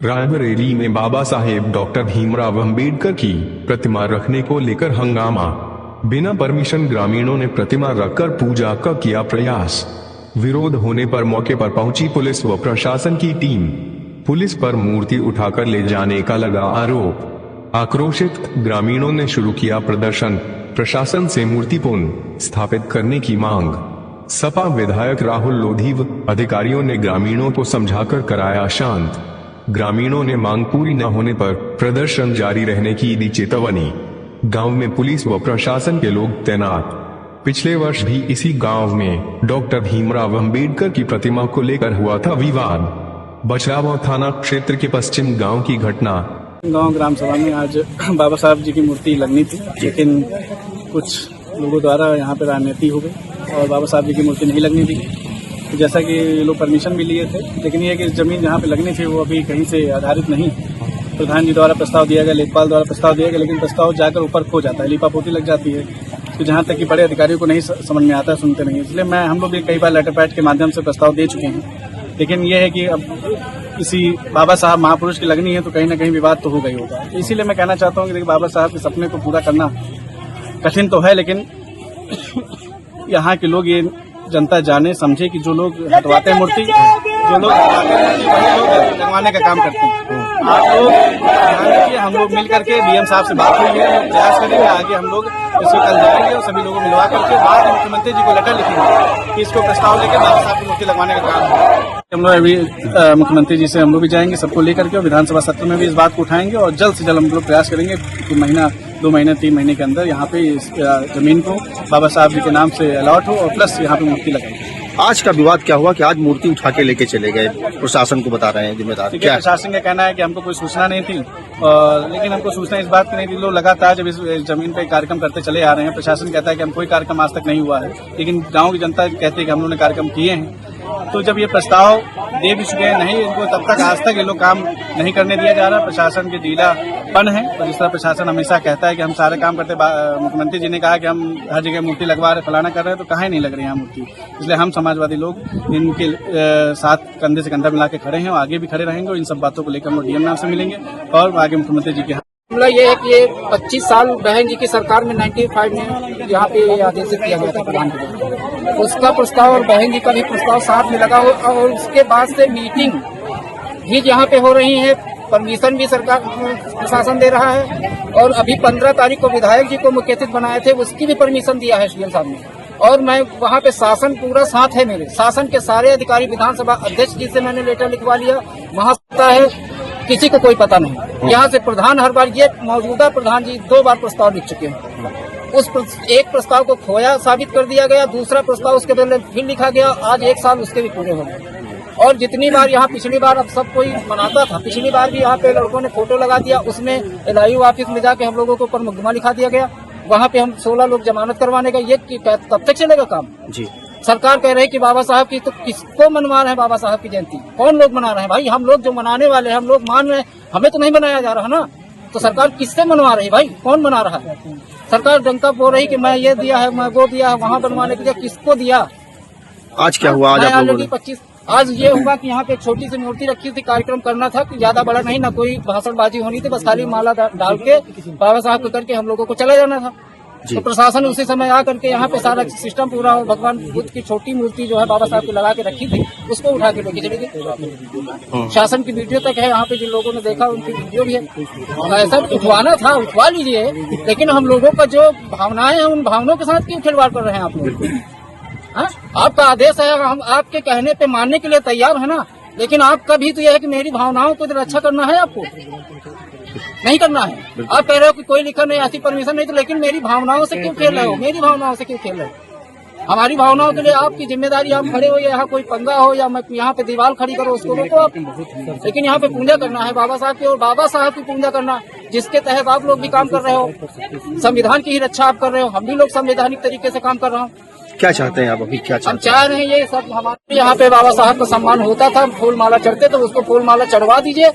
रायबरेली में बाबा साहेब डॉक्टर भीमराव अंबेडकर की प्रतिमा रखने को लेकर हंगामा। बिना परमिशन ग्रामीणों ने प्रतिमा रखकर पूजा का किया प्रयास। विरोध होने पर मौके पर पहुंची पुलिस व प्रशासन की टीम। पुलिस पर मूर्ति उठाकर ले जाने का लगा आरोप। आक्रोशित ग्रामीणों ने शुरू किया प्रदर्शन। प्रशासन से मूर्ति पुनः स्थापित करने की मांग। सपा विधायक राहुल लोधी व अधिकारियों ने ग्रामीणों को समझाकर कराया शांत। ग्रामीणों ने मांग पूरी न होने पर प्रदर्शन जारी रहने की दी चेतावनी। गांव में पुलिस व प्रशासन के लोग तैनात। पिछले वर्ष भी इसी गांव में डॉक्टर भीमराव अंबेडकर की प्रतिमा को लेकर हुआ था विवाद। बछरावा थाना क्षेत्र के पश्चिम गांव की घटना। गांव ग्राम सभा में आज बाबा साहब जी की मूर्ति लगनी थी, लेकिन कुछ लोगों द्वारा यहाँ पे राजनीति हो गई और बाबा साहब जी की मूर्ति नहीं लगनी थी। जैसा कि लोग परमिशन भी लिए थे, लेकिन ये कि जमीन जहाँ पे लगनी थी वो अभी कहीं से आधारित नहीं। प्रधान जी द्वारा प्रस्ताव दिया गया, लेखपाल द्वारा प्रस्ताव दिया गया, लेकिन प्रस्ताव जाकर ऊपर खो जाता है, लिपापोती लग जाती है। तो जहाँ तक कि बड़े अधिकारियों को नहीं समझ में आता है, सुनते नहीं। इसलिए हम लोग भी कई बार लेटर पैड के माध्यम से प्रस्ताव दे चुके हैं, लेकिन यह है कि अब किसी बाबा साहब महापुरुष की लगनी है तो कहीं ना कहीं विवाद तो हो गई होगा। इसीलिए मैं कहना चाहता हूँ कि बाबा साहब के सपने को पूरा करना कठिन तो है, लेकिन यहाँ के लोग ये जनता जाने समझे कि जो लोग हटवाते हैं मूर्ति, जो लोग वही लोग लगवाने का काम करते हैं। आप लोग ध्यान रखिए, हम लोग मिल करके डीएम साहब से बात हुई है, प्रयास करेंगे। आगे हम लोग इसको कल जाएंगे और सभी लोगों को मिलवा करके बाद मुख्यमंत्री जी को लेटर लिखेंगे कि इसको प्रस्ताव लेकर बाबा साहब की मूर्ति लगवाने का काम है। हम लोग अभी मुख्यमंत्री जी से हम लोग भी जाएंगे, सबको लेकर के, और विधानसभा सत्र में भी इस बात को उठाएंगे और जल्द से जल्द हम लोग प्रयास करेंगे कि महीना 2 महीने 3 महीने के अंदर यहाँ पे इस जमीन को बाबा साहब जी के नाम से अलॉट हो और प्लस यहाँ पे मूर्ति लगाएंगे। आज का विवाद क्या हुआ कि आज मूर्ति उठा के लेके चले गए, प्रशासन को बता रहे हैं जिम्मेदार क्या? प्रशासन का कहना है कि हमको कोई सूचना नहीं थी, लेकिन हमको सूचना इस बात की नहीं थी। लोग लगातार जब इस जमीन पे कार्यक्रम करते चले आ रहे हैं, प्रशासन कहता है कि हम कोई कार्यक्रम आज तक नहीं हुआ है, लेकिन गांव की जनता कहती है कि हम लोगों ने कार्यक्रम किए हैं। तो जब ये प्रस्ताव दे भी चुके हैं, नहीं इनको तब तक आज तक ये लोग काम नहीं करने दिया जा रहा। प्रशासन के ढीलापन है, और जिस तरह प्रशासन हमेशा कहता है कि हम सारे काम करते, मुख्यमंत्री जी ने कहा कि हम हर जगह मूर्ति लगवा रहे, फलाना कर रहे हैं, तो कहाँ नहीं लग रही है मूर्ति। इसलिए हम समाजवादी लोग इनके साथ कंधे से कंधा मिला के खड़े हैं और आगे भी खड़े रहेंगे। और इन सब बातों को लेकर हम लोग डीएम से मिलेंगे और आगे मुख्यमंत्री जी के मामला ये है कि ये 25 साल बहन जी की सरकार में 95 में यहाँ पे आदेशित किया गया था प्रधान जी, उसका प्रस्ताव और बहन जी का भी प्रस्ताव साथ में लगा हो, और उसके बाद से मीटिंग भी यहाँ पे हो रही है। परमिशन भी सरकार प्रशासन दे रहा है, और अभी 15 तारीख को विधायक जी को मुख्य अतिथि बनाए थे, उसकी भी परमिशन दिया है सीएम साहब ने। और मैं वहाँ पे शासन पूरा साथ है मेरे, शासन के सारे अधिकारी, विधानसभा अध्यक्ष जी से मैंने लेटर लिखवा लिया। वहाँ है किसी को कोई पता नहीं। यहाँ से प्रधान हर बार, ये मौजूदा प्रधान जी 2 बार प्रस्ताव लिख चुके हैं। उस एक प्रस्ताव को खोया साबित कर दिया गया, दूसरा प्रस्ताव उसके बदले फिर लिखा गया। आज 1 साल उसके भी पूरे हो गए। और जितनी बार यहाँ पिछली बार अब सब कोई मनाता था, पिछली बार भी यहाँ पे लड़कों ने फोटो लगा दिया, उसमें LIU ऑफिस में जाके हम लोगों के ऊपर मुकदमा लिखा दिया गया। वहाँ पे हम 16 लोग जमानत करवाने का, ये कब तक चलेगा काम जी? सरकार कह रही है कि बाबा साहब की, तो किसको मनवा रहे हैं बाबा साहब की जयंती? कौन लोग मना रहे हैं भाई? हम लोग जो मनाने वाले हैं, हम लोग मान रहे हैं, हमें तो नहीं मनाया जा रहा ना। तो सरकार किससे मनवा रही है भाई? कौन मना रहा है? सरकार डंका बोल रही कि मैं ये दिया है, मैं वो दिया है, वहाँ बनवाने के लिए किसको दिया? आज क्या हुआ? आज ये हुआ कि यहाँ पे एक छोटी सी मूर्ति रखी थी, कार्यक्रम करना था कि ज्यादा बड़ा नहीं, ना कोई भाषणबाजी होनी थी, बस खाली माला डाल के बाबा साहब को करके हम लोगों को चला जाना था। तो प्रशासन उसी समय आकर के यहाँ पे सारा सिस्टम पूरा, भगवान बुद्ध की छोटी मूर्ति जो है बाबा साहब को लगा के रखी थी, उसको उठा के लेके चले गए। शासन की वीडियो तक है यहाँ पे, जिन लोगों ने देखा उनकी वीडियो भी है। ऐसा उठवाना था, उठवा लीजिए, लेकिन हम लोगों का जो भावनाएं हैं, उन भावनाओं के साथ क्यों खिलवाड़ कर रहे हैं आप लोग? आपका आदेश है, हम आपके कहने पे मानने के लिए तैयार है ना, लेकिन आपका भी तो यह है कि मेरी भावनाओं को रक्षा करना है, आपको नहीं करना है। आप कह रहे हो कि कोई लिखा नहीं, ऐसी परमिशन नहीं, तो लेकिन मेरी भावनाओं से क्यों खेल रहे हो? मेरी भावनाओं से क्यों खेल रहे हो? हमारी भावनाओं के लिए आपकी जिम्मेदारी, हम खड़े हो, यहाँ कोई पंगा हो या मैं यहाँ पे दीवार खड़ी करो, उसको रोको आप। लेकिन यहाँ पे पूजा करना है बाबा साहब की, और बाबा साहब की पूजा करना, जिसके तहत आप लोग भी काम कर रहे हो। संविधान की ही रक्षा आप कर रहे हो, हम भी लोग संवैधानिक तरीके से काम कर रहे हो। क्या चाहते हैं आप अभी? क्या चाहते हैं? हम चाह रहे हैं ये सब, हमारे यहाँ पे बाबा साहब का सम्मान होता था, फूल माला चढ़ते, तो उसको फूल माला चढ़वा दीजिए।